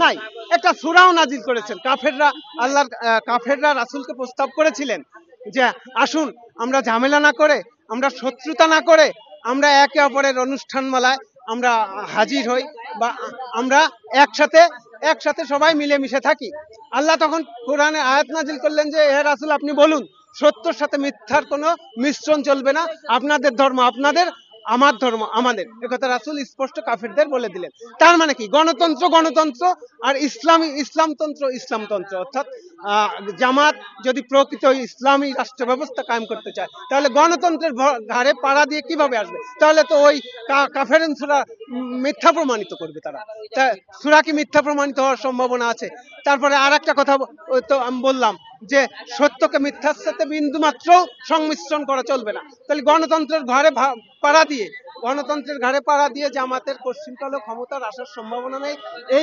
নাই, একটা সূরাও নাজিল করেছেন। কাফেররা আল্লাহর কাফেররা রাসূলকে প্রস্তাব করেছিলেন যে আসুন আমরা ঝামেলা না করে, আমরা শত্রুতা না করে, আমরা একে অপরের অনুষ্ঠান মালায় আমরা হাজির হই, বা আমরা একসাথে একসাথে সবাই মিলেমিশে থাকি। আল্লাহ তখন কোরআনে আয়াত নাজিল করলেন যে হে রাসূল আপনি বলুন সত্যর সাথে মিথ্যার কোনো মিশ্রণ চলবে না, আপনাদের ধর্ম আপনাদের, আমার ধর্ম আমাদের, একথা রাসূল স্পষ্ট কাফেরদের বলে দিলেন। তার মানে কি, গণতন্ত্র গণতন্ত্র, আর ইসলামী ইসলামতন্ত্র ইসলামতন্ত্র, অর্থাৎ জামাত যদি প্রকৃত ইসলামী রাষ্ট্র ব্যবস্থা কায়েম করতে চায় তাহলে গণতন্ত্রের ঘাড়ে পাড়া দিয়ে কিভাবে আসবে? তাহলে তো ওই কাফেরেন সূরা মিথ্যা প্রমাণিত করবে তারা। তা সূরা কি মিথ্যা প্রমাণিত হওয়ার সম্ভাবনা আছে? তারপরে আর একটা কথা তো আমি বললাম যে সত্যকে মিথ্যার সাথে বিন্দু মাত্র সংমিশ্রণ করা চলবে না। তাহলে গণতন্ত্রের ঘাড়ে পাড়া দিয়ে, গণতন্ত্রের ঘাড়ে পাড়া দিয়ে জামাতের কশ্চিনকালেও ক্ষমতার আসার সম্ভাবনা নেই। এই